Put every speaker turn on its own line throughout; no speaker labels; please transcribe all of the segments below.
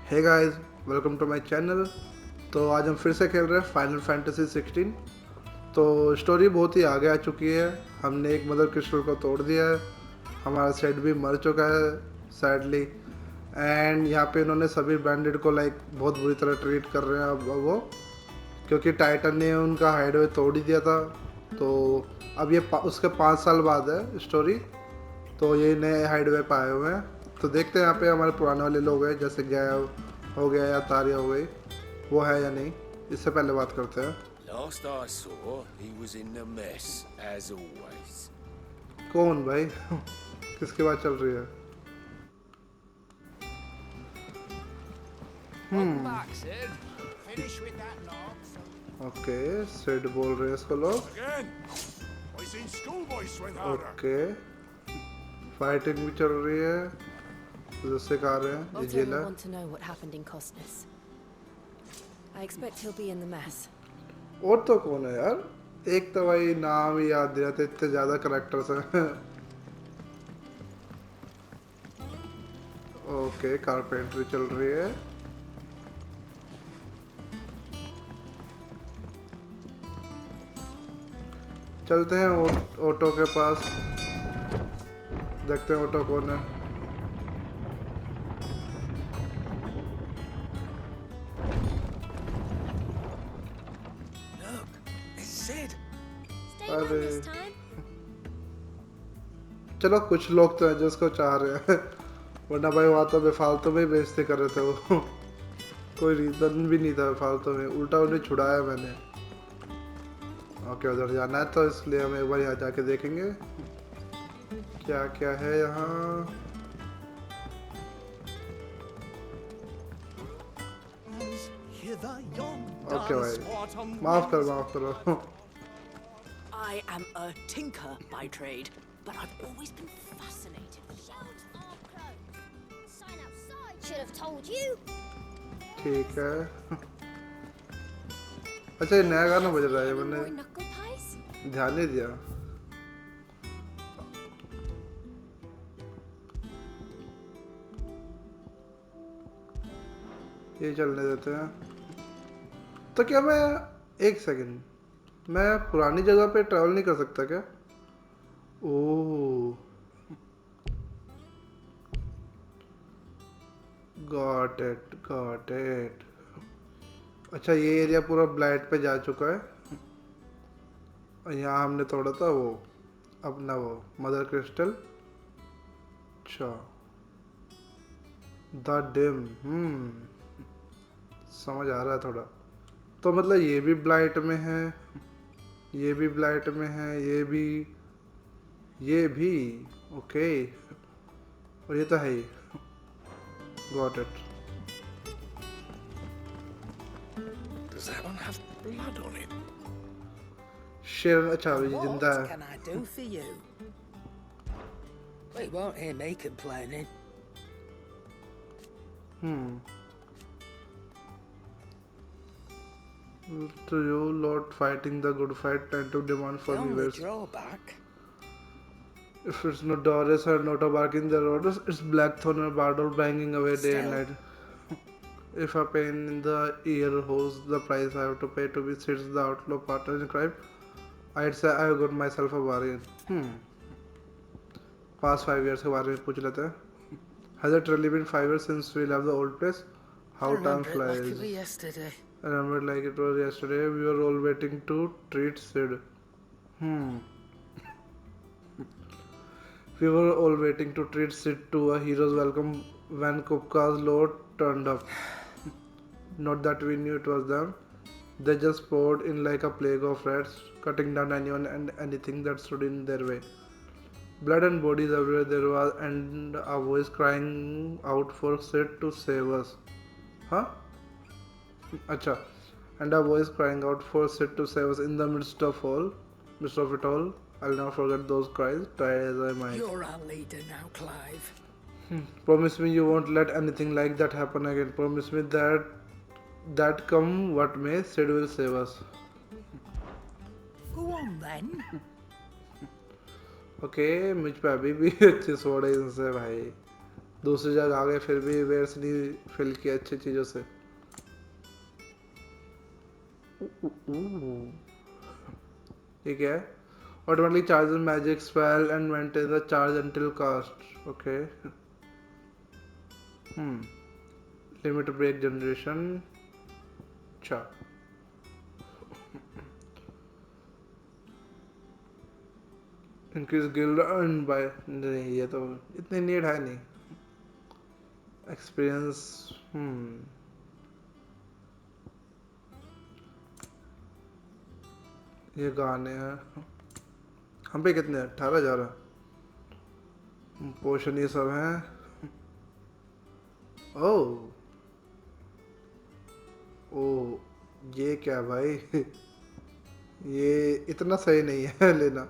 Hey guys, welcome to my channel. तो आज हम फिर से खेल रहे हैं फाइनल फैंटेसी 16। तो स्टोरी बहुत ही आगे आ चुकी है। हमने एक मदर क्रिस्टल को तोड़ दिया है, हमारा सेट भी मर चुका है सैडली। एंड यहाँ पे इन्होंने सभी बैंडेड को बहुत बुरी तरह ट्रीट कर रहे हैं अब वो, क्योंकि टाइटन ने उनका हाइडवे तोड़ ही दिया था। तो अब ये उसके 5 साल बाद है स्टोरी, तो ये नए हाइडवे पे आए हुए हैं। तो देखते हैं यहाँ पे हमारे पुराने वाले लोग हैं, जैसे गया हो गया या तारिया हो गई, वो है या नहीं। इससे पहले बात करते हैं।
Last I saw, he was in the mess, as always.
कौन भाई? किसकी बात चल रही है?
Welcome back, Sid. Finish with that log.
Okay, Sid बोल रहे हैं इसको लोग।
Again? I seen schoolboys went harder.
Okay, fighting भी चल रही है, जो सिखा रहे हैं ये
Otto
जेल
will
है।
want to know what happened in Cosmos. I expect he'll be in the mess.
और तो कौन है यार? एक तो भाई नाम ही याद नहीं रहते, इतने ज्यादा करेक्टर्स हैं। ओके, कारपेंट्री चल रही है। चलते हैं ऑटो के पास, देखते हैं ऑटो कौन है।
Look, it's Sid.
Stay home
अरे
this time.
चलो, कुछ लोग तो हैं जो उसको चाह रहे हैं, वरना भाई वहाँ तो बेफालतू में ही बेइज्जती कर रहे थे वो। कोई रीजन भी नहीं था बेफालतू में, उल्टा उन्हें छुड़ाया मैंने। ओके, उधर जाना है तो इसलिए हम एक बार यहाँ जाके देखेंगे क्या क्या है यहाँ। ओके भाई, माफ करो।
I am a tinker by trade, but I've always been fascinated with
Shelves are closed. Sign outside should have told you.
ठीक है। अच्छा, ये नया गाना बज रहा है,
Any more
मैंने
knuckle pies?
ध्यान नहीं दिया। ये चलने देते हैं। तो क्या मैं, एक सेकंड, मैं पुरानी जगह पे ट्रैवल नहीं कर सकता क्या? ओह, गॉट इट। अच्छा, ये एरिया पूरा ब्लाइट पे जा चुका है। और यहाँ हमने तोड़ा था वो अपना वो मदर क्रिस्टल। अच्छा, द डिम, समझ आ रहा है थोड़ा। तो मतलब ये भी ब्लाइट में है, ये भी ब्लाइट में है, ये भी ओके, और ये तो है ही। Got it.
Does that one have blood on it?
शेर, अच्छा ये जिंदा
what
है।
can I do for you? Well, you won't hear me complaining.
To you, Lord, fighting the good fight, tend to demand
The
for
only
viewers.
drawback,
If it's not Doris or not a bark in the road, it's Blackthorn or Bardol banging away day and
Still.
night. If a pain in the ear holds the price I have to pay to be sits the outlaw partner in crime, I'd say I've got myself a bargain. Past 5 years के बारे में पूछ लेते हैं। Has it really been 5 years since we left the old place? How
I
time
remember it like it
flies.
was yesterday.
I remember like it was yesterday. We were all waiting to treat Sid. We were all waiting to treat Sid to a hero's welcome when Kupka's lord turned up. Not that we knew it was them. They just poured in like a plague of rats, cutting down anyone and anything that stood in their way. Blood and bodies everywhere there was, and a voice crying out for Sid to save us. Huh? Acha. And a voice crying out for Sid to save us in the midst of it all. I'll never forget those cries, try as I might.
You're our leader now, Clive.
Promise me you won't let anything like that happen again. Promise me that come what may, Sid will save us.
Go on then.
Okay, मुझ पे अभी भी अच्छी सोच है इनसे भाई। दूसरी जगह आ गए फिर भी वेयर्स नहीं फिल किया अच्छी चीज़ों से। ठीक है। Automatically charges magic spell and maintains the charge until cast. Okay. Limit break generation. अच्छा। Increase guild earned by नहीं ये तो इतनी नीड है नहीं। Experience ये गाने हैं। हम पे कितने 18,000 पोशन ये सब हैं। ओह ये क्या भाई ये इतना सही नहीं है लेना।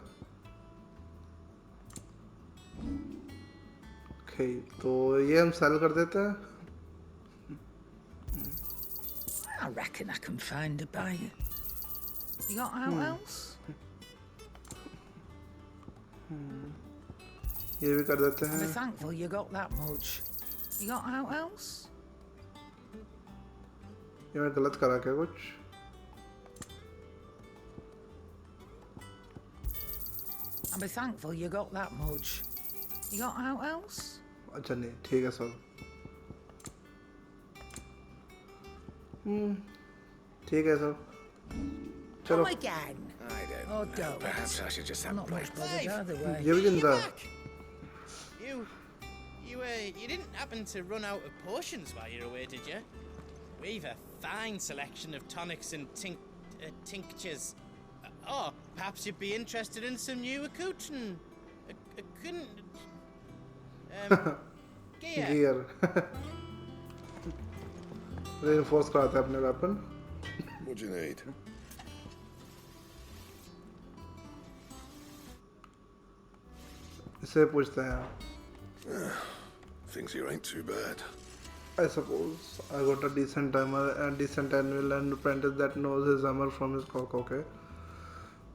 ओके तो ये हम सेल कर देते हैं।
I reckon I can find a buyer. You got out else?
ये भी कर देते
I'm
हैं।
thankful you got that much. You got out else?
ये मैं गलत करा क्या कुछ?
I'm thankful you got that much. You got out else?
अच्छा नहीं ठीक है सब। ठीक है सब। चलो
Come again.
I don't
Oh,
know.
don't.
Perhaps I should just have
I'm
a
not
break.
much bothered either way.
ये भी जिंदा है।
You didn't happen to run out of potions while you're away, did you? We've a fine selection of tonics and tinctures. Oh, perhaps you'd be interested in some new accoutrement. Gear.
Gear reinforce कराता है अपने weapon.
What do you need?
इससे पूछते हैं।
Things here ain't too bad.
I suppose I got a decent timer and decent annual and apprentice that knows his hammer from his cock. Okay.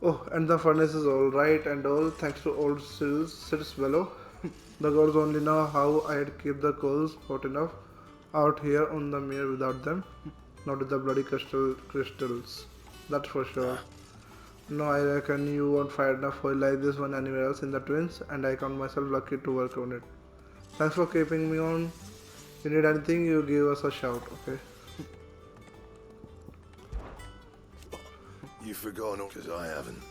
Oh, and the furnace is all right and all thanks to old sᴏᴜsɪᴄ. The gods only know how I'd keep the coals hot enough out here on the mere without them. Not with the bloody crystals. That's for sure. No, I reckon you won't find enough oil like this one anywhere else in the twins, and I count myself lucky to work on it. Thanks for keeping me on. If you need anything, you give us a shout, okay?
You've forgotten because I haven't.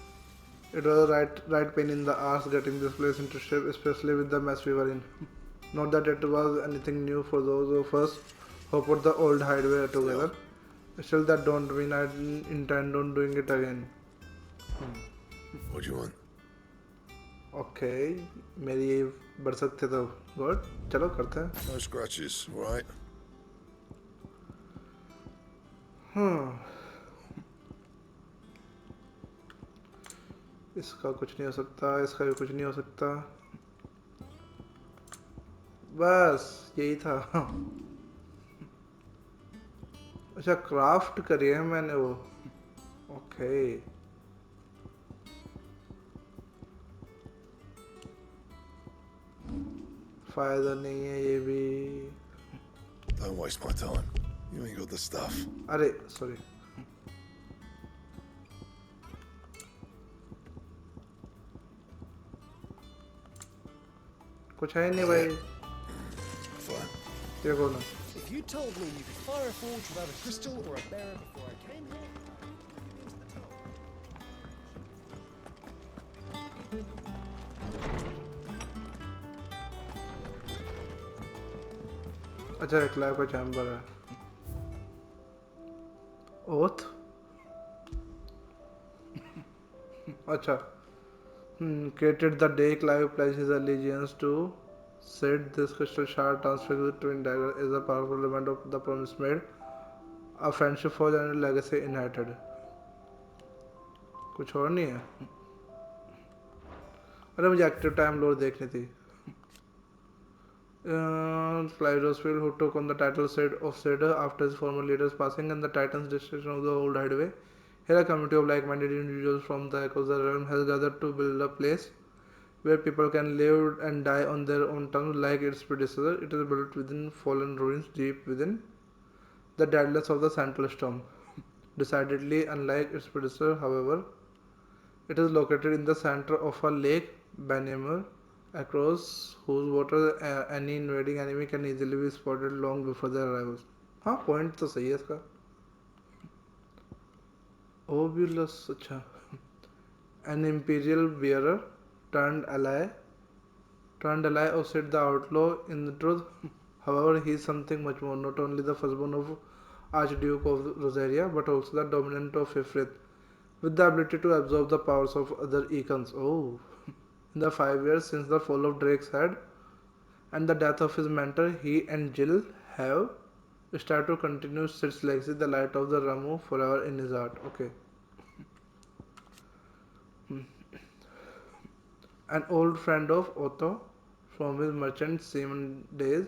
It was a right pain in the ass getting this place into shape, especially with the mess we were in. Not that it was anything new for those of us who put the old hideaway together. Still, that don't mean I intend on doing it again.
What do you want?
Okay, मेरी बरसत थे तो good चलो करते हैं।
No scratches, all right?
इसका कुछ नहीं हो सकता, इसका भी कुछ नहीं हो सकता। बस यही था। अच्छा क्राफ्ट करी है मैंने वो। ओके फायदा नहीं है ये भी।
Don't waste my time. You ain't got the stuff.
अरे सॉरी। कुछ है नहीं भाई।
Fine.
देखो ना।
If you told me you could fire a forge without a crystal or a bearer before I came here, I'd be into the toe.
अच्छा एक live का चैम्बर है। ओथ अच्छा created the day Clive pledged his allegiance to said this crystal shard transfixed with twin dagger is a powerful element of the promise made, a friendship forged and a legacy inherited. कुछ और नहीं है। अरे मुझे active time load देखनी थी। Clive Rosfield, who took on the title of Seder after his former leader's passing and the Titans' destruction of the old hideaway. Here, a community of like-minded individuals from the across the realm has gathered to build a place where people can live and die on their own terms like its predecessor. It is built within fallen ruins deep within the deadlands of the Central Storm. Decidedly unlike its predecessor, however, it is located in the center of a lake, Bannemur, across whose waters any invading enemy can easily be spotted long before their arrivals. हाँ point तो सही है इसका. Obulus, अच्छा. An imperial bearer turned ally of Sid the Outlaw. In truth, however, he is something much more. Not only the firstborn of Archduke of Rosaria, but also the dominant of Ifrit, with the ability to absorb the powers of other Eikons. Oh, in the 5 years since the fall of Drake's head and the death of his mentor, he and Jill have started to continue Sid's legacy, the light of the Ramu, forever in his heart. Okay. An old friend of Otho from his merchant seaman days,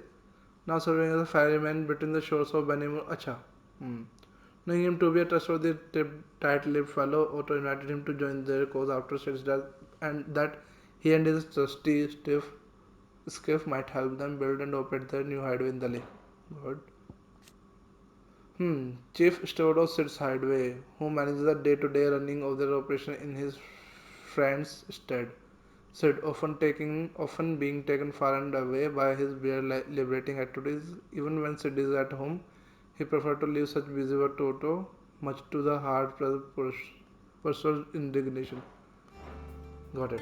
now serving as a ferryman between the shores of Bannemur. Acha. Knowing him to be a trustworthy, tight-lipped fellow, Otto invited him to join their cause after Sid's death, and that he and his trusty stiff skiff might help them build and operate their new hideaway in the lake. Good. Chief steward of Sid's hideaway, who manages the day-to-day running of their operation in his friend's stead. Sid, often being taken far and away by his beer liberating activities. Even when Sid is at home, he prefers to leave such busy work to Otto, much to the hard-pressed pursuer's indignation. Got it.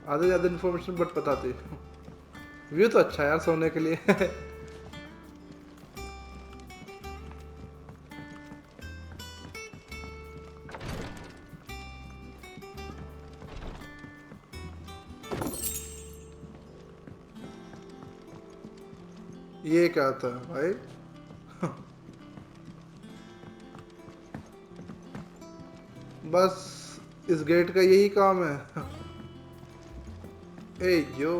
आधे ज़्यादा information but बताते. View तो अच्छा है यार सोने के लिए. ये क्या था भाई? बस इस गेट का यही काम है. ए यो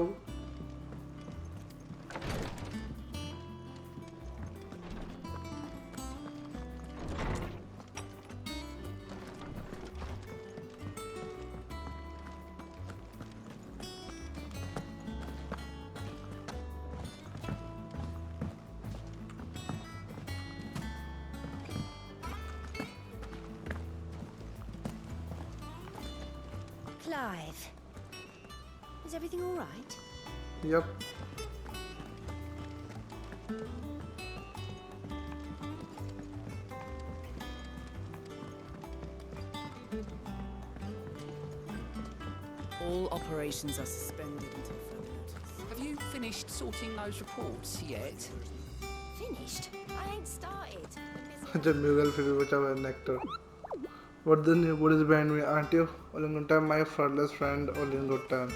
Clive, is everything all right?
Yep.
All operations are suspended until further notice. Have you finished sorting those reports yet?
Finished? I ain't started.
जब म्यूगल फिर बचा हुआ है nectar. What is behind me? Aren't you? All in good time, my friendless friend. All in good time.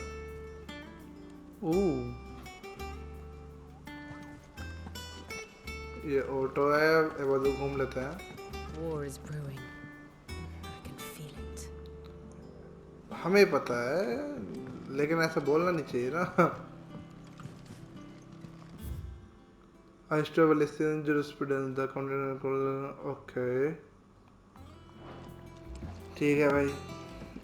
Ooh. ये auto है. एक बार घूम लेते हैं.
War is brewing. I can feel it.
हमें पता है, लेकिन ऐसा बोलना नहीं चाहिए ना. I still Valisthea jurisprudence. The content. Okay. ठीक है भाई,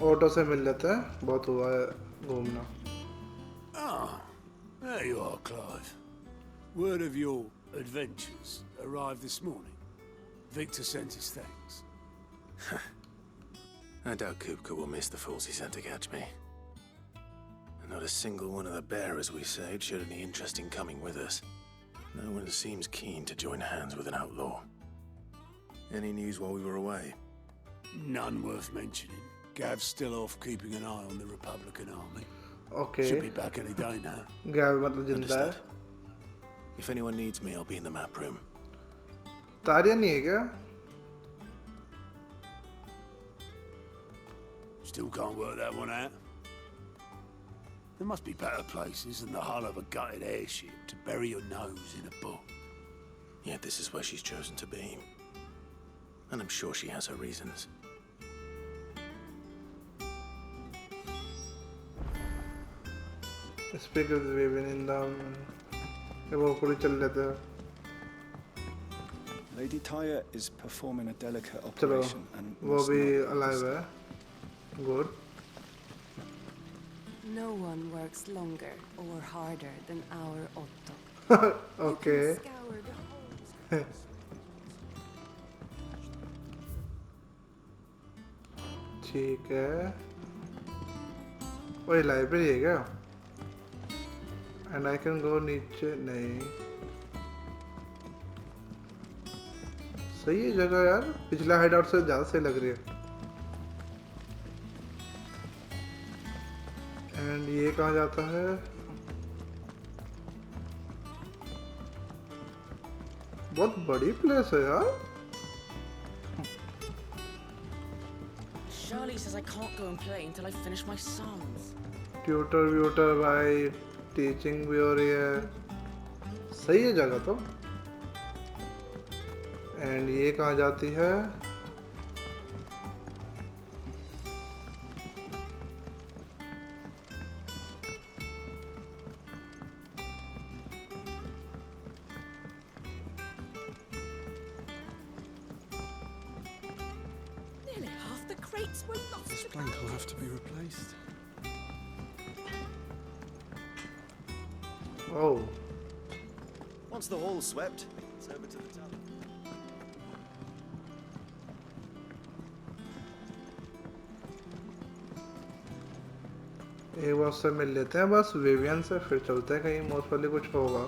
ऑटो से मिल लेते हैं. बहुत हुआ है घूमना.
Ah, there you are, Clive. Word of your adventures arrived this morning. Victor sent his thanks.
I doubt Kupka will miss the fools he sent to catch me. And not a single one of the bearers we saved showed any interest in coming with us. No one seems keen to join hands with an outlaw. Any news while we were away?
None worth mentioning. Gav's still off keeping an eye on the Republican army.
Okay.
Should be back any day now.
Gav मतलब जिंदा है.
If anyone needs me, I'll be in the map room.
तारिया नहीं है क्या?
Still can't work that one out. There must be better places than the hull of a gutted airship to bury your nose in a book.
Yet this is where she's chosen to be. And I'm sure she has her reasons.
Speak of the women in the वो पूरी चल लेते हैं.
Lady Tyre is performing a delicate
चलो
operation and
वो भी alive है. Good.
No one works longer or harder than our Otto.
Okay.
You can scour the whole
ठीक है. ओए लाइब्रेरी है क्या? And I can go नीचे नहीं. सही है जगह यार. पिछला हाइडआउट से ज़्यादा सही लग रही है. And ये कहाँ जाता है? बहुत बड़ी प्लेस है यार.
Shirley says I can't go and play until I finish my sums.
Tutor भाई टीचिंग भी हो रही है. सही है जगह तो. एंड ये कहाँ जाती है?
Nearly half the crates were lost.
This plank will have to be replaced.
Oh.
Once the hall's swept, it's over to the tunnel.
एक बार से मिल लेते हैं बस विवियन से, फिर चलते हैं कहीं. मोस्ट वाली कुछ होगा.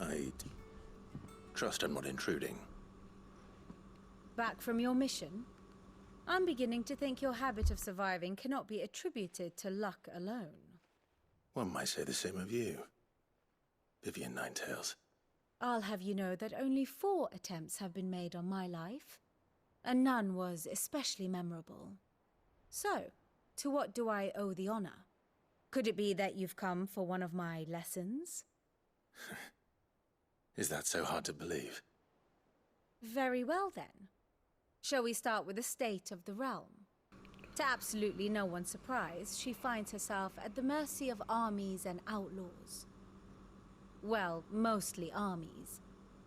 I trust I'm not intruding.
Back from your mission? I'm beginning to think your habit of surviving cannot be attributed to luck alone.
One might say the same of you, Vivian Ninetails.
I'll have you know that only 4 attempts have been made on my life, and none was especially memorable. So, to what do I owe the honor? Could it be that you've come for one of my lessons?
Is that so hard to believe?
Very well then. Shall we start with the state of the realm? To absolutely no one's surprise, she finds herself at the mercy of armies and outlaws. Well, mostly armies.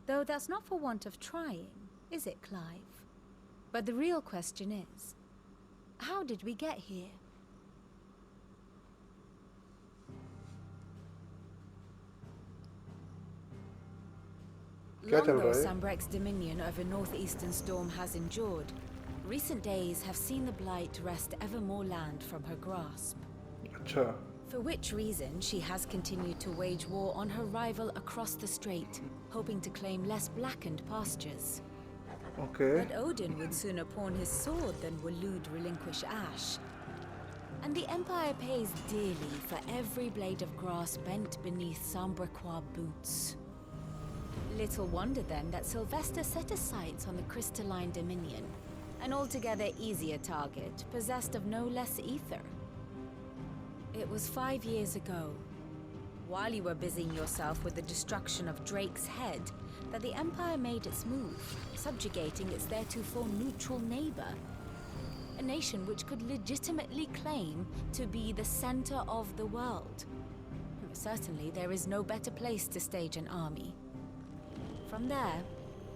Though that's not for want of trying, is it, Clive? But the real question is, how did we get here? Long though Sanbreque's dominion over northeastern Storm has endured, recent days have seen the Blight wrest ever more land from her grasp.
अच्छा.
For which reason she has continued to wage war on her rival across the strait, hoping to claim less blackened pastures.
Okay.
But Odin would sooner pawn his sword than Waloed relinquish Ash. And the Empire pays dearly for every blade of grass bent beneath Sanbrequois boots. Little wonder then that Sylvester set his sights on the crystalline dominion, an altogether easier target, possessed of no less ether. It was 5 years ago, while you were busying yourself with the destruction of Drake's head, that the Empire made its move, subjugating its theretofore neutral neighbor. A nation which could legitimately claim to be the center of the world. Certainly, there is no better place to stage an army. From there,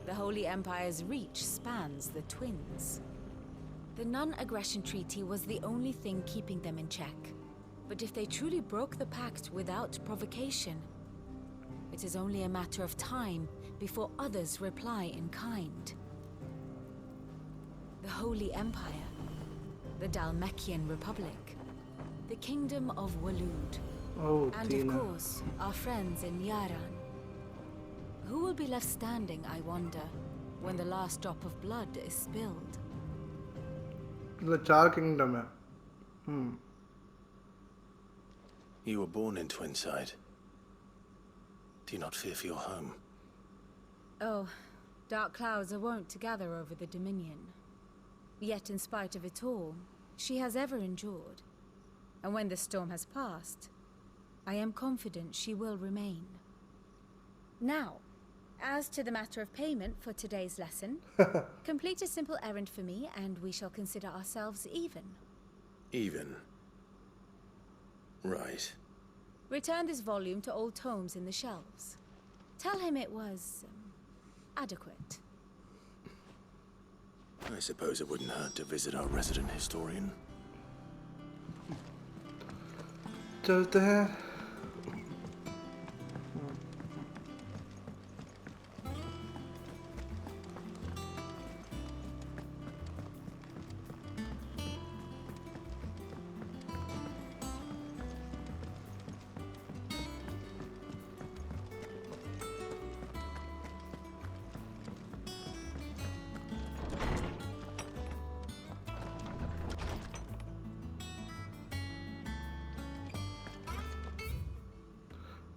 the Holy Empire's reach spans the Twins. The non-aggression treaty was the only thing keeping them in check. But if they truly broke the pact without provocation, it is only a matter of time before others reply in kind. The Holy Empire, the Dhalmekian Republic, the Kingdom of Waloed, and
Tina.
of course, our friends in Yaran. Who will be left standing, I wonder, when the last drop of blood is spilled?
The 4 kingdom है.
You were born in Twinside. Do you not fear for your home?
Oh, dark clouds are wont to gather over the Dominion. Yet in spite of it all, she has ever endured. And when the storm has passed, I am confident she will remain. Now, as to the matter of payment for today's lesson, complete a simple errand for me and we shall consider ourselves even.
Even? Right.
Return this volume to old tomes in the shelves. Tell him it was adequate.
I suppose it wouldn't hurt to visit our resident historian.
चलते हैं.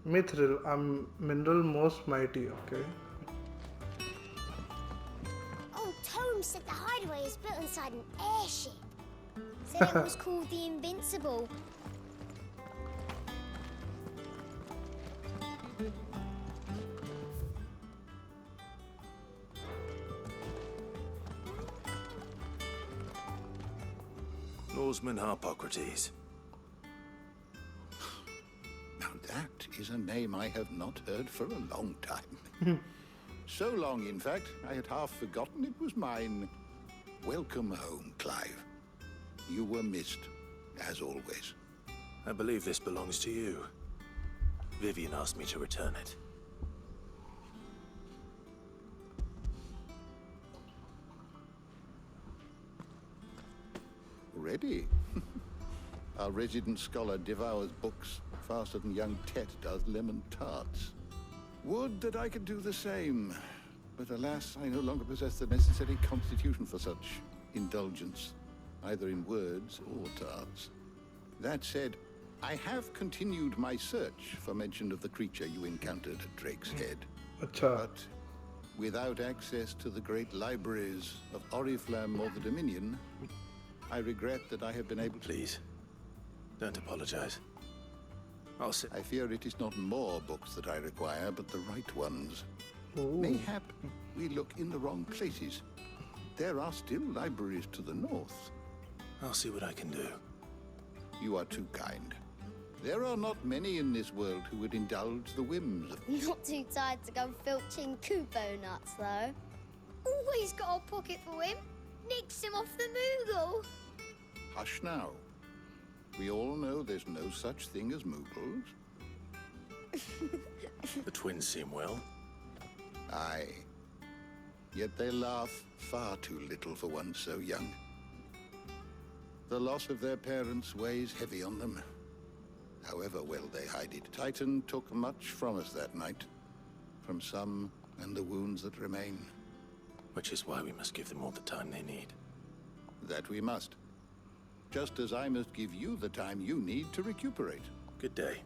Mithril, a mineral most mighty. Okay.
Oh, Tome said the hideaway is built inside an airship. Said it was called the Invincible.
Norseman Harpocrates.
Now that is a name I have not heard for a long time. So long, in fact, I had half forgotten it was mine. Welcome home, Clive. You were missed, as always.
I believe this belongs to you. Vivian asked me to return it.
Ready? Our resident scholar devours books faster than young Tet does lemon tarts. Would that I could do the same. But alas, I no longer possess the necessary constitution for such indulgence, either in words or tarts. That said, I have continued my search for mention of the creature you encountered at Drake's Head. But without access to the great libraries of Oriflamme or the Dominion, I regret that I have been able to...
Please, don't apologize. I'll sit.
I fear it is not more books that I require, but the right ones.
Ooh.
Mayhap we look in the wrong places. There are still libraries to the north.
I'll see what I can do.
You are too kind. There are not many in this world who would indulge the whims of...
Not too tired to go filching Kupo nuts, though. Always got a pocket for him. Nicks him off the Moogle.
Hush now. We all know there's no such thing as Moogles.
The twins seem well.
Aye. Yet they laugh far too little for one so young. The loss of their parents weighs heavy on them. However well they hide it. Titan took much from us that night. From some and the wounds that remain.
Which is why we must give them all the time they need.
That we must. Just as I must give you the time you need to recuperate.
Good day.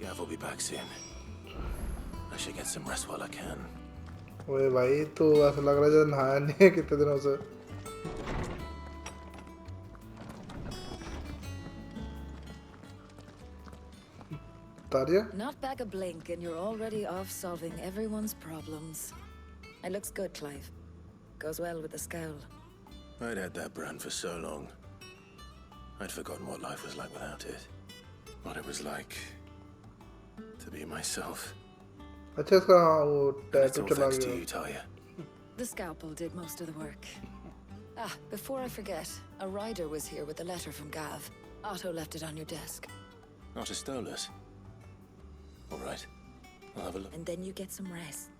Gav will be back soon. I should get some rest while I can.
ओए भाई तो ऐसा लग रहा है जैसे नहाया नहीं है कितने दिनों से. Taria?
Not back a blink and you're already off solving everyone's problems. It looks good, Clive. Goes well with the scowl.
I'd had that brand for so long. I'd forgotten what life was like without it. What it was like to be myself.
अच्छा इसका वो
It's
tattoo
all
चला
thanks to
गया.
you, Talia.
The scalpel did most of the work. Ah, before I forget, a rider was here with a letter from Gav. Otto left it on your desk.
Not a stolus. All right. I'll have a look.
And then you get some rest.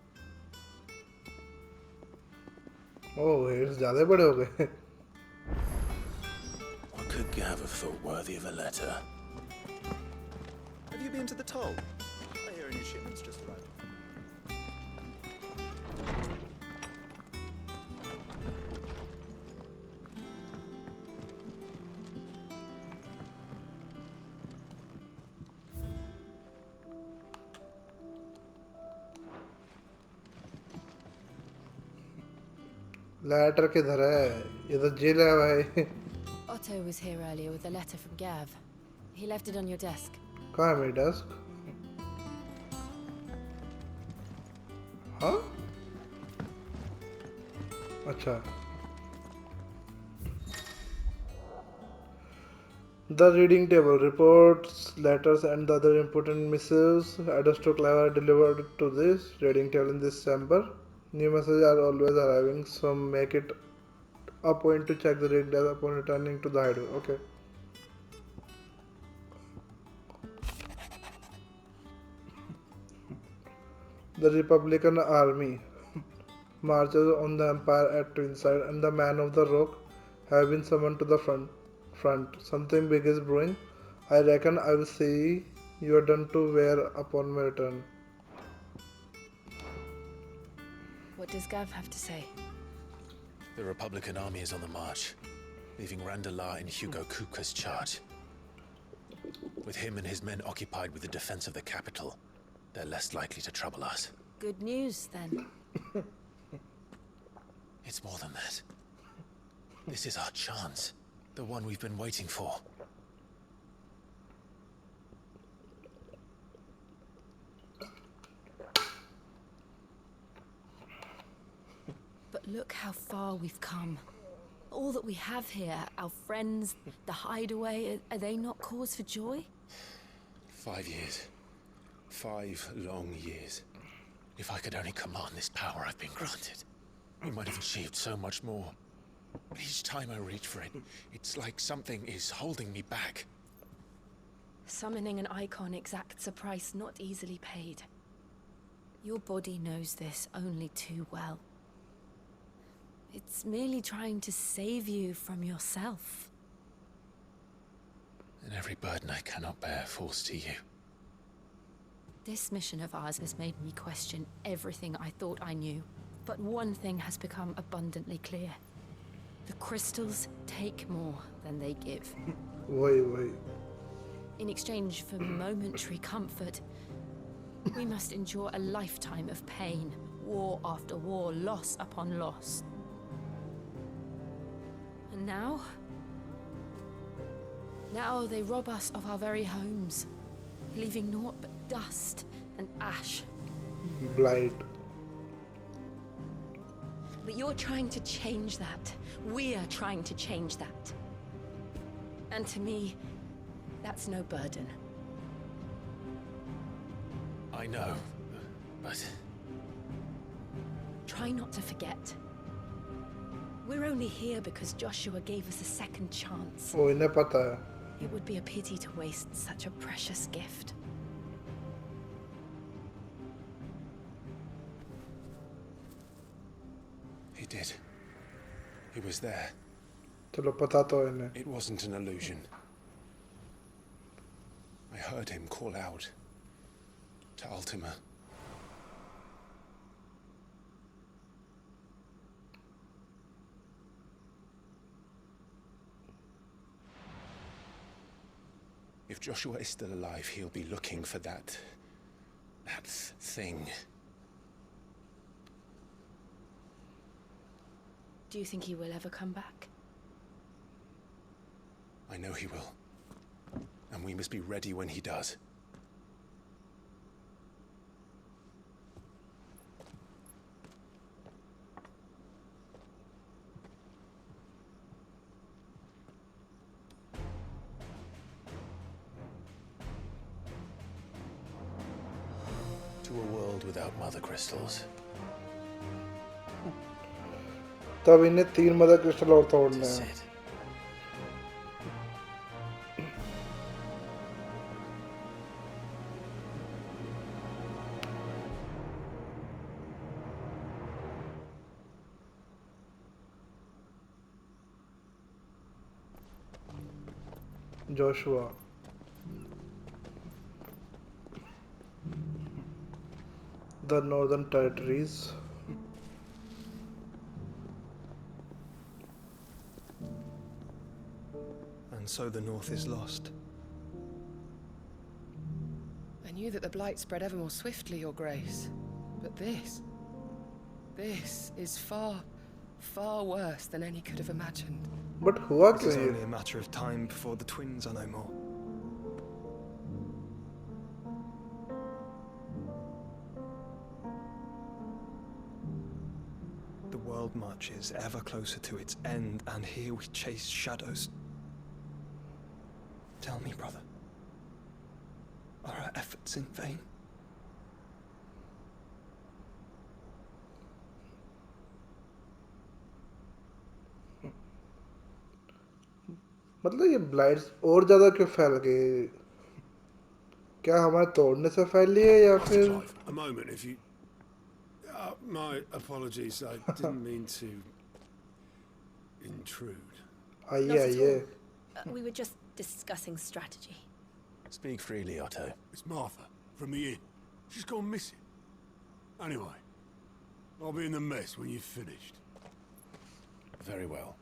Oh hairs ज़्यादा बड़े हो गए.
What could Gav have thought worthy of a letter?
Have you been to the toll? I hear a new shipment's just arrived.
Letter किधर है? ये तो jail है भाई.
Otto was here earlier with a letter from Gav. He left it on your desk.
कहाँ है मेरी desk? हाँ? अच्छा. The reading table reports, letters, and the other important missives addressed to Clive are delivered to this reading table in this chamber. New messages are always arriving, so make it a point to check the reading table upon returning to the hideaway. Okay. The Republican army marches on the Empire at Twinside, and the Man of the Rock have been summoned to the front. Something big is brewing. I reckon I will see you are done to wear upon my return.
What does Gav have to say?
The Republican army is on the march, leaving Randalar in Hugo Kuka's charge. With him and his men occupied with the defense of the capital, they're less likely to trouble us.
Good news, then.
It's more than that. This is our chance. The one we've been waiting for.
But look how far we've come. All that we have here, our friends, the hideaway, are they not cause for joy?
5 years. 5 long years. If I could only command this power I've been granted, we might have achieved so much more. But each time I reach for it, it's like something is holding me back.
Summoning an Eikon exacts a price not easily paid. Your body knows this only too well. It's merely trying to save you from yourself.
And every burden I cannot bear falls to you.
This mission of ours has made me question everything I thought I knew. But one thing has become abundantly clear. The crystals take more than they give.
Wait.
In exchange for momentary comfort, we must endure a lifetime of pain, war after war, loss upon loss. And now they rob us of our very homes, leaving naught but dust and ash.
Blight.
But you're trying to change that. We're trying to change that. And to me, that's no burden.
I know, but...
Try not to forget. We're only here because Joshua gave us a second chance.
Oh, इन्हें पता है.
It would be a pity to waste such a precious gift.
He did. He was there.
चलो पता तो है इन्हें.
It wasn't an illusion. I heard him call out to Ultima. If Joshua is still alive, he'll be looking for that thing.
Do you think he will ever come back?
I know he will. And we must be ready when he does. To a world without mother crystals.
तब इन्हें 3 mother crystal और तोड़ने हैं. Joshua. The Northern Territories.
And so the North is lost.
I knew that the Blight spread ever more swiftly, Your Grace. But this is far, far worse than any could have imagined.
But हुआ
It is
क्यों
only
ये?
a matter of time before the twins are no more. The world marches ever closer to its end, and here we chase shadows. Tell me, brother. Are our efforts in vain?
मतलब ये blights और ज़्यादा क्यों फैल गई? क्या हमारे तोड़ने से फैली है या फिर?
Clive, a moment, if you... my apologies, I didn't mean to intrude.
आइए
Not at
आइए.
all. We were just discussing strategy.
Speak freely, Otto.
It's Martha, from the inn. She's gone missing. Anyway, I'll be in the mess when you've finished.
Very well.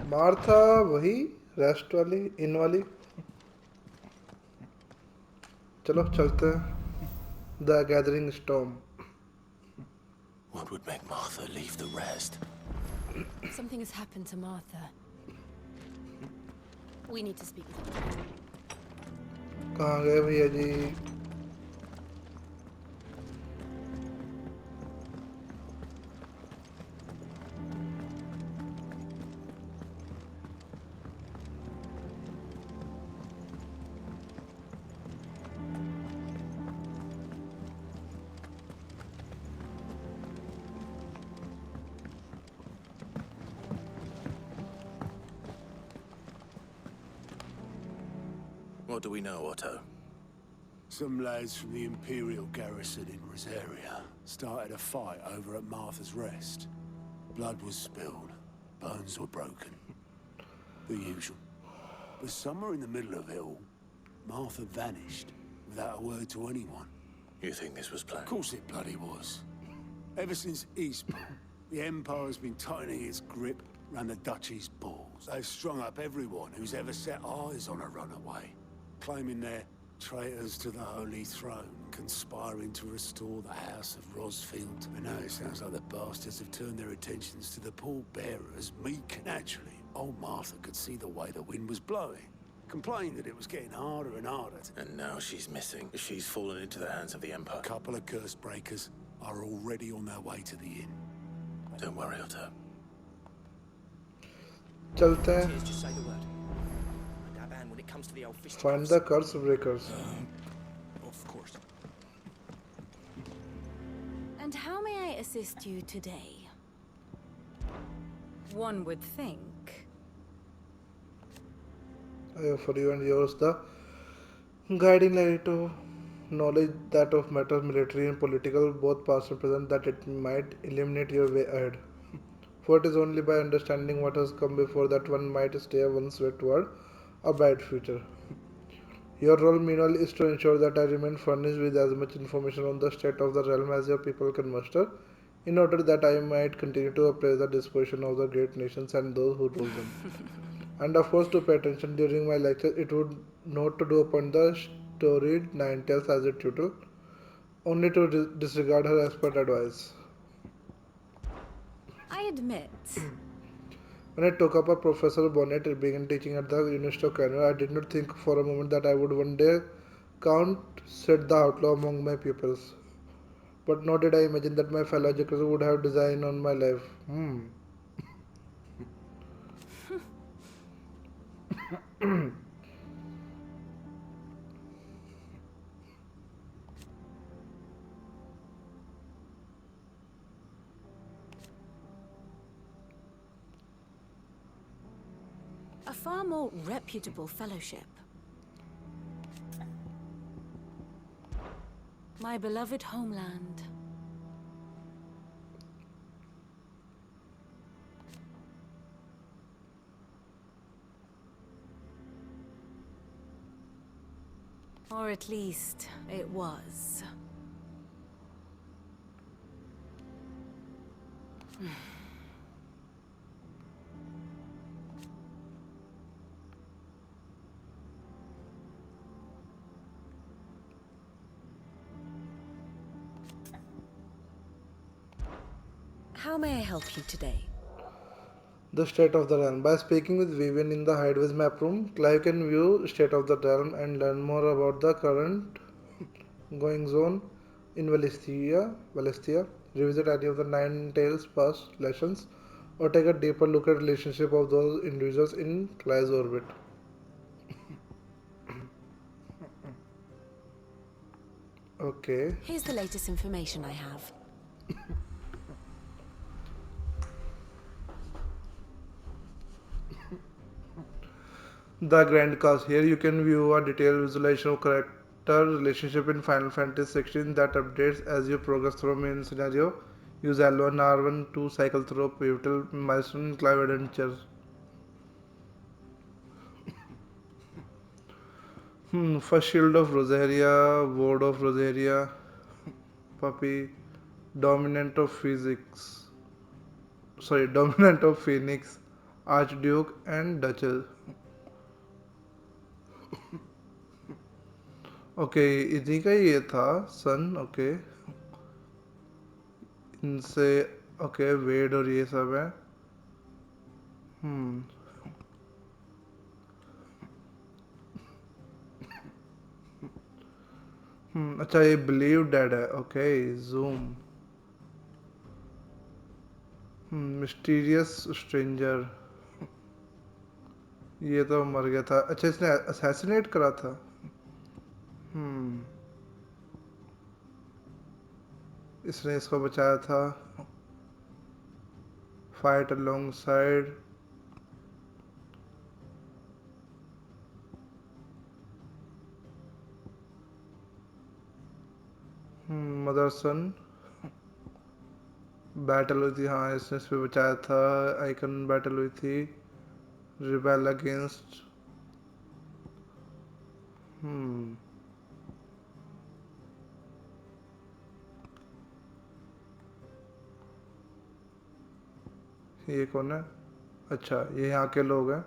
Martha वही rest वाली इन वाली. चलो चलते हैं. The Gathering Storm.
What would make Martha leave the rest?
Something has happened to Martha. We need to speak with her.
कहाँ गए भैया जी?
What do we know, Otto?
Some lads from the Imperial garrison in Rosaria started a fight over at Martha's Rest. Blood was spilled, bones were broken. The usual. But somewhere in the middle of it all, Martha vanished without a word to anyone.
You think this was planned?
Of course it bloody was. Ever since Eastbourne, the Empire's been tightening its grip around the Duchy's balls. They've strung up everyone who's ever set eyes on a runaway, claiming they're traitors to the Holy Throne, conspiring to restore the House of Rosfield. And now it sounds like the bastards have turned their attentions to the pallbearers. Meek, naturally, old Martha could see the way the wind was blowing. Complained that it was getting harder and harder.
And now she's missing. She's fallen into the hands of the Empire.
A couple of curse breakers are already on their way to the inn.
Don't worry, Otto.
चलते हैं.
Just say the word. And when it comes to the old fist.
Find the curse breakers.
Of course.
And how may I assist you today? One would think.
I have for you and yours the guiding light of knowledge that of matters military and political, both past and present, that it might illuminate your way ahead. For it is only by understanding what has come before that one might steer one's way toward a bright future. Your role, meanwhile, is to ensure that I remain furnished with as much information on the state of the realm as your people can muster, in order that I might continue to appraise the disposition of the great nations and those who rule them. And of course, to pay attention during my lecture, it would not to do upon the storied nine tails as a tutor, only to disregard her expert advice.
I admit.
When I took up a Professor Bonnet and began teaching at the University of Canada, I did not think for a moment that I would one day count set the outlaw among my pupils. But nor did I imagine that my fellow educators would have design on my life.
A far more reputable fellowship. My beloved homeland. Or at least it was. How may I help you today?
The state of the realm. By speaking with Vivian in the Hideways map room, Clive can view state of the realm and learn more about the current goings on in Valisthea, revisit any of the Nine Tails past lessons, or take a deeper look at relationship of those individuals in Clive's orbit. Okay.
Here's the latest information I have.
The Grand Cast. Here you can view a detailed visualization of character relationship in Final Fantasy XVI that updates as you progress through main scenario. Use L1 R1 to cycle through pivotal milestone in Clive adventure. First Shield of Rosaria, Ward of Rosaria, Puppy, Dominant of Physics. Dominant of Phoenix, Archduke and Duchy. Okay इन्हीं का ही ये था सन okay इनसे okay वेड और ये सब है अच्छा ये बिलीव डेड है ओके जूम मिस्टीरियस स्ट्रेंजर ये तो मर गया था अच्छा इसने असैसिनेट करा था इसने इसको बचाया था फाइट अलोंग साइड मदर सन बैटल हुई थी हाँ इसने इस पे बचाया था आइकन बैटल हुई थी रिबेल अगेंस्ट ये कौन है अच्छा ये यहाँ के लोग हैं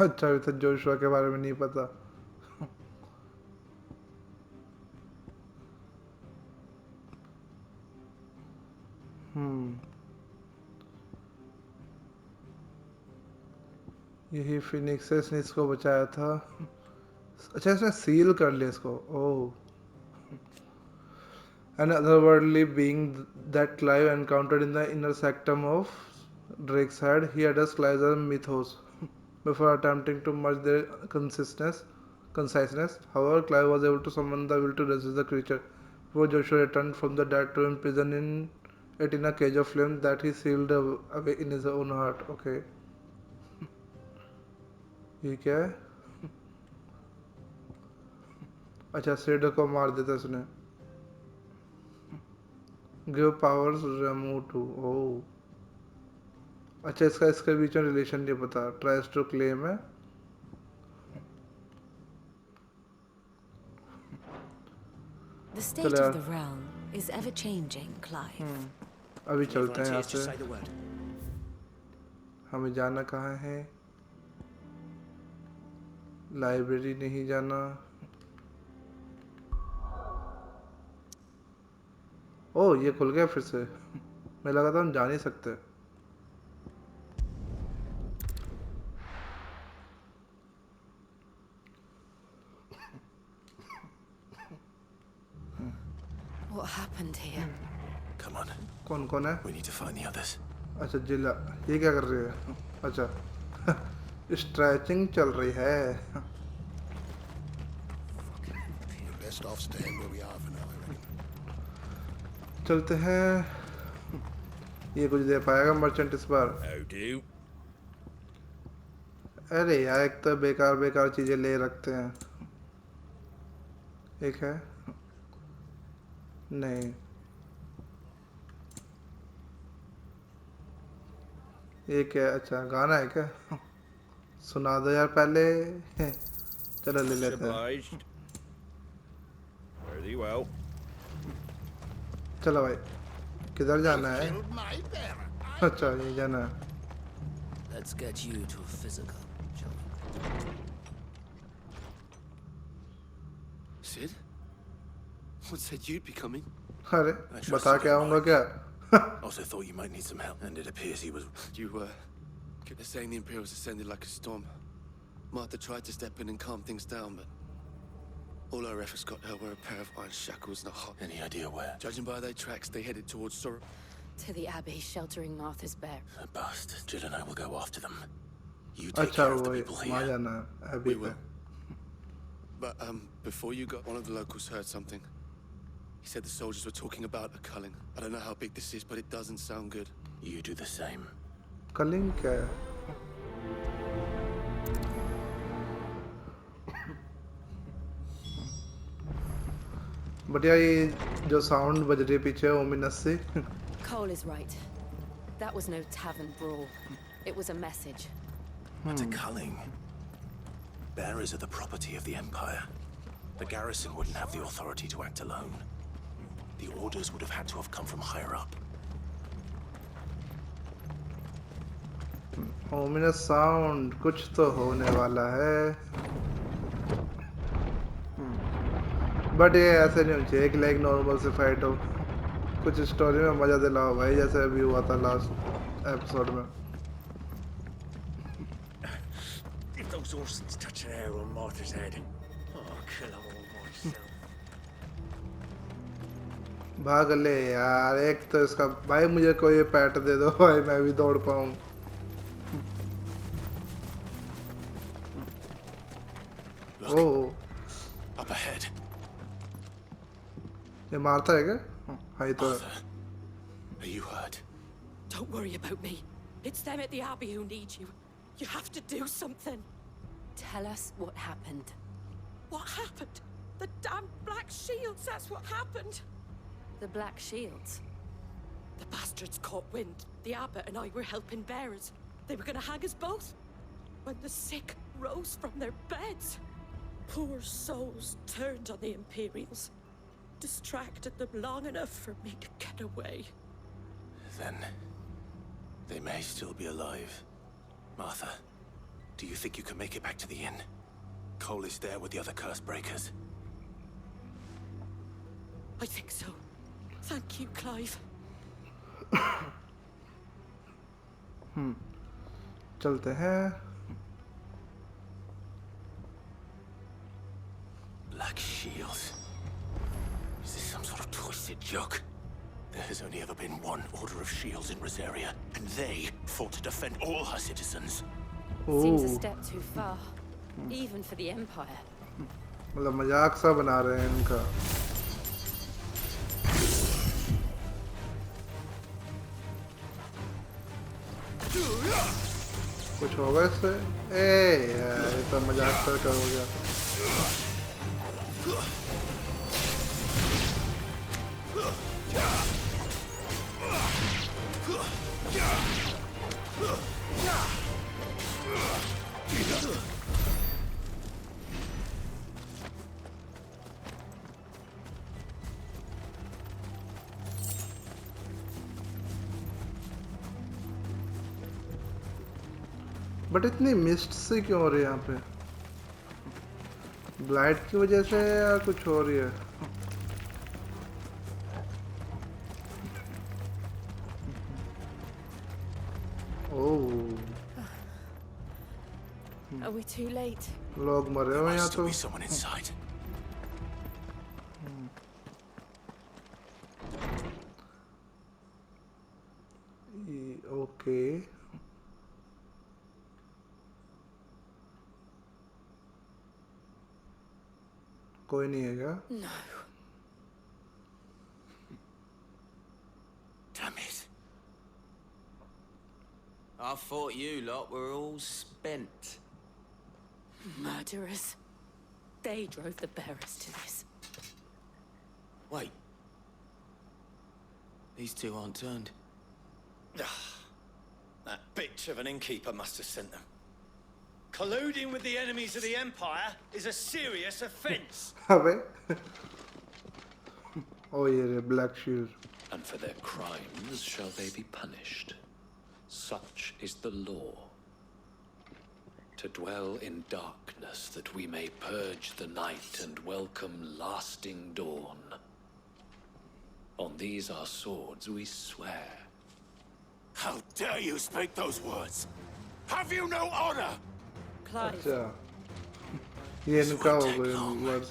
अच्छा अभी तक जोशुआ के बारे में नहीं पता यही फिनिक्स ने इसको बचाया था अच्छा इसने सील कर लिया इसको ओह an otherworldly being that Clive encountered in the inner sanctum of Drake's Head. He addressed Clive as mythos before attempting to merge their conciseness. However, Clive was able to summon the will to resist the creature before Joshua returned from the dead to imprison it in a cage of flame that he sealed away in his own heart. Okay. ये क्या है अच्छा shader को मार देता इसने give powers रेमूव to ओह अच्छा इसके बीच में रिलेशन नहीं पता ट्राइज टू क्लेम है
The state of the realm is ever changing, Clive.
अभी चलते हैं यहाँ से हमें जाना कहाँ है लाइब्रेरी नहीं जाना ओह ये खुल गया फिर से मैं लगा था हम जा नहीं सकते
What happened here?
Come on.
कौन है
We need to find the others.
अच्छा जिला ये क्या कर रही है अच्छा स्ट्रेचिंग चल रही है
Best off staying where we are for now, I reckon.
चलते हैं ये कुछ दे पाएगा मर्चेंट इस बार अरे यार एक तो बेकार चीजें ले रखते हैं एक है नहीं ये क्या अच्छा गाना है क्या सुना दो यार पहले चलो ले लेते हैं चलो भाई किधर जाना है अच्छा ये जाना है
Let's get you to a physical, shall we?
Sid? What said you'd be coming?
अरे बता के आऊँगा क्या
Also thought you might need some help, and it appears he was.
They're saying the Imperials ascended like a storm. Martha tried to step in and calm things down, but All our efforts got her were a pair of iron shackles and a hot.
Any idea where?
Judging by their tracks, they headed towards Sor.
To the abbey sheltering Martha's bear.
The bastards. Jill and I will go after them. You take
अच्छा
care of the
वो
people
वहाँ
here.
जाना है अभी
We
पे
will. But before you got, one of the locals heard something. He said the soldiers were talking about a culling. I don't know how big this is, but it doesn't sound good.
You do the same.
Kalinga क्या है बढ़िया ये जो sound बज रही है पीछे ominous से
Cole is right. That was no tavern brawl. It was a message.
But a culling. Bearers are the property of the Empire. The garrison wouldn't have the authority to act alone. The orders would have had to have come from higher up.
Ominous sound कुछ तो होने वाला है but ये ऐसे नहीं होना चाहिए कि लाइक नॉर्मल से फाइट हो कुछ स्टोरी में मजा दिलाओ भाई जैसे अभी हुआ था लास्ट एपिसोड में
If those orsons touch an arrow on Martha's head, I'll kill them all myself.
भाग ले यार एक तो इसका भाई मुझे कोई पैट दे दो भाई मैं भी दौड़ पाऊँ ओह
Up ahead.
ये मारता है क्या हाँ ये तो
Are you hurt?
Don't worry about me. It's them at the abbey who need you. You have to do something.
Tell us what happened.
What happened? The damn Black Shields, that's what happened.
The Black Shields?
The bastards caught wind. The abbot and I were helping bearers. They were gonna hang us both. When the sick rose from their beds, poor souls turned on the Imperials. Distracted them long enough for me to get away.
Then they may still be alive. Martha, do you think you can make it back to the inn? Cole is there with the other curse breakers.
I think so. Thank you, Clive.
चलते हैं
Black Shields. Is this some sort of twisted joke? There has only ever been one Order of Shields in Rosaria, and they fought to defend all her citizens.
Seems a step too far, even for the Empire.
मतलब मजाक सा बना रहे हैं इनका कुछ होगा इससे ए यार ये तो मजाक सा कर हो गया बट इतनी मिस्ट से क्यों हो रही है यहाँ पे ब्लाइट की वजह से या कुछ हो रही है
Are we too late?
लोग मरे हुए यहाँ तो
Someone inside.
ओके कोई नहीं है क्या
No.
Damn it.
I thought you lot were all spent.
Murderers. They drove the bearers to this.
Wait. These two aren't turned.
That bitch of an innkeeper must have sent them. Colluding with the enemies of the Empire is a serious offense.
अबे ओ ये रे black shield
And for their crimes shall they be punished. Such is the law. To dwell in darkness that we may purge the night and welcome lasting dawn. On these our swords we swear.
How dare you speak those words? Have you no honor?
Clive.
अच्छा ये इनका हो गया words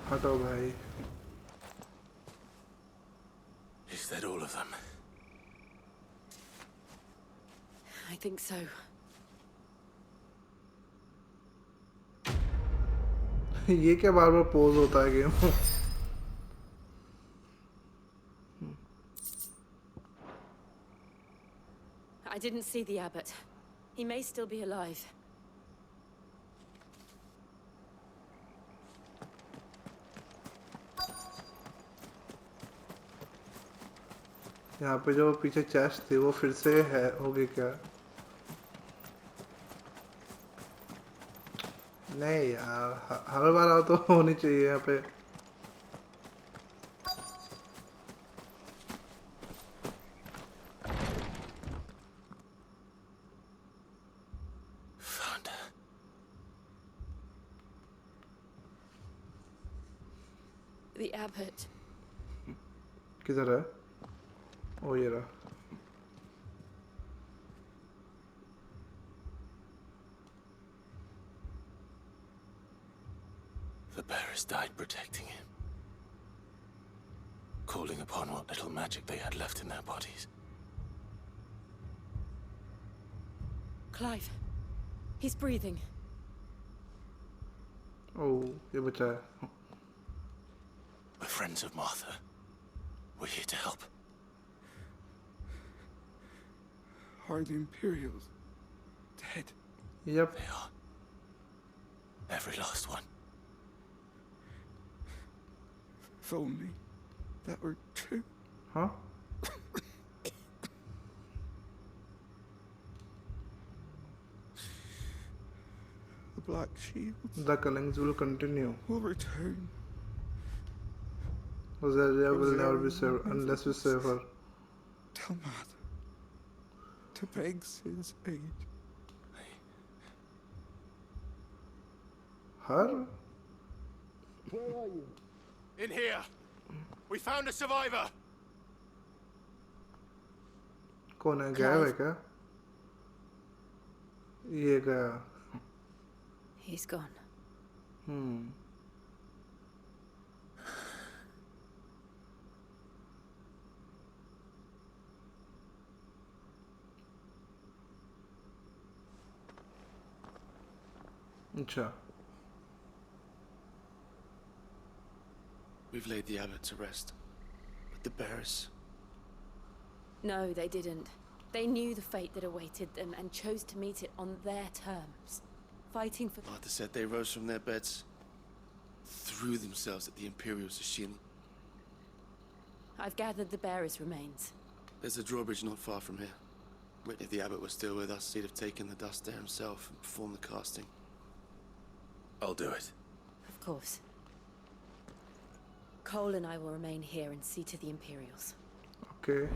हटो भाई।
Is that all of them?
I think so.
ये क्या बार बार pose होता है game?
I didn't see the abbot. He may still be alive.
यहाँ पे जो पीछे चेस्ट थी वो फिर से है होगी क्या? नहीं यार, हर बार आओ तो होनी चाहिए यहाँ पे।
The abbot.
किधर है? ओ ये रहा।
The bearers died protecting him, calling upon what little magic they had left in their bodies.
Clive. He's breathing.
Oh, ये बचा है।
We're friends of Martha. We're here to help.
Are the Imperials dead?
Yep.
They are. Every last one.
If only that were true.
Huh?
The Black Shields
The killings will continue.
will return.
Rosaria will never be saved unless we save her.
Tell Mother to beg his aid.
Her?
Where are you? In here. We found a survivor.
कौन है? गायब है क्या? ये गया।
He's gone.
अच्छा।
We've laid the abbot to rest. But the bearers...
No, they didn't. They knew the fate that awaited them and chose to meet it on their terms. Fighting for...
Martha said they rose from their beds, threw themselves at the Imperial sᴏᴜ.
I've gathered the bearer's remains.
There's a drawbridge not far from here. If the abbot was still with us, he'd have taken the dust there himself and performed the casting.
I'll do it.
Of course. Cole and I will remain here and see to the Imperials.
Okay.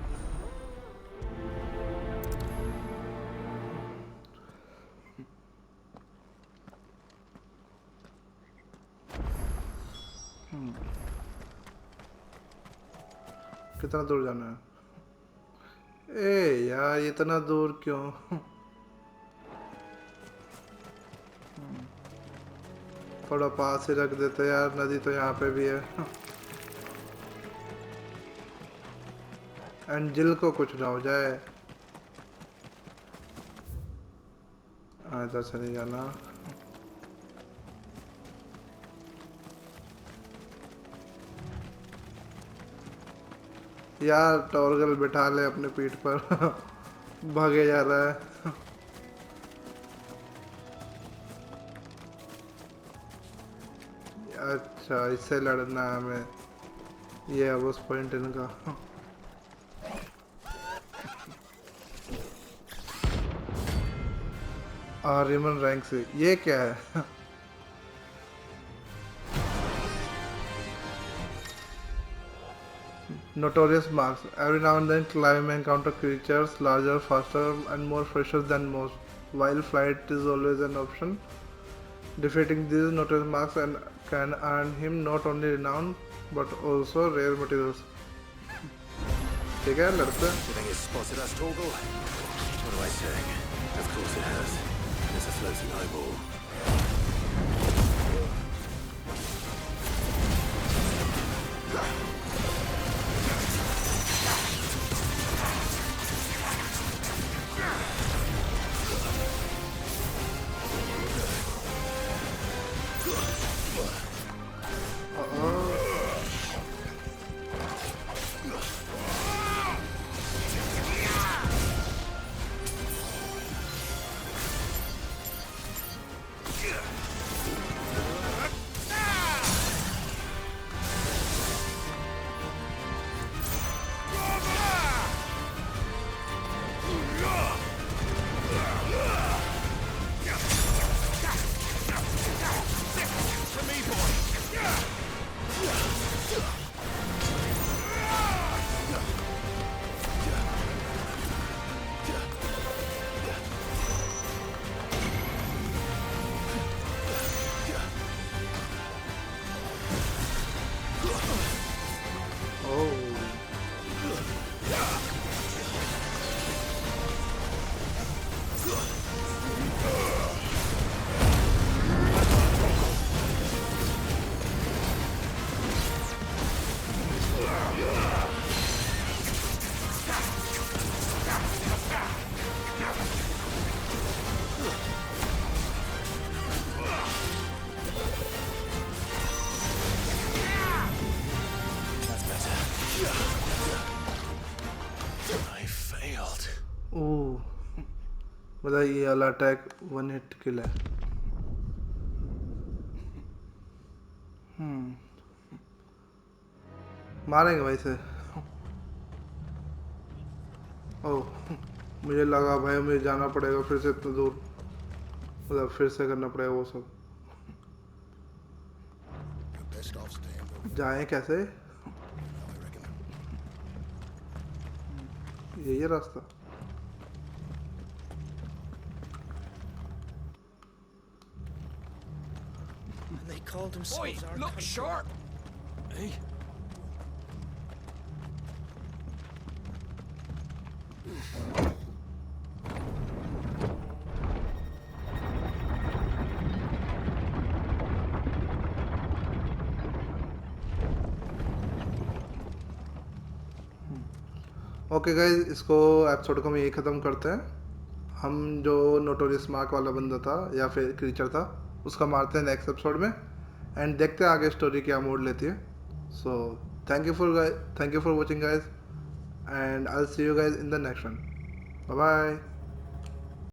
कितना दूर जाना है? ए यार इतना दूर क्यों? थोड़ा पास ही रख देते यार, नदी तो यहाँ पे भी है। एंजिल को कुछ ना हो जाए। इधर से नहीं जाना। यार टॉर्गल बिठा ले अपने पीठ पर। भागे जा रहा है। अच्छा इससे लड़ना है हमें, ये है उस पॉइंट इनका। आर्यमन रैंक से ये क्या है? Notorious marks. Every now and then, Clive may encounter creatures larger, faster, and more ferocious than most. While flight is always an option, defeating these notorious marks and can earn him not only renown but also rare materials. ठीक है लड़ते हैं।
You think it's spotted us, Torgal? What do I say? Of course it has. It's a floating eyeball.
मतलब ये वाला attack 1 heat kill है। मारेंगे भाई से। ओह मुझे लगा भाई मुझे जाना पड़ेगा फिर से इतना दूर, मतलब फिर से करना पड़ेगा वो सब। जाएं कैसे? ये रास्ता।
They called themselves our look sharp. Hey.
Okay guys, इसको एपिसोड को हम यही ख़त्म करते हैं। हम जो नोटोरियस मार्क वाला बंदा था या फिर क्रीचर था उसका मारते हैं नेक्स्ट एपिसोड में, एंड देखते हैं आगे स्टोरी क्या मोड लेती है। So thank you for watching guys, and I will see you guys in the next one. Bye bye.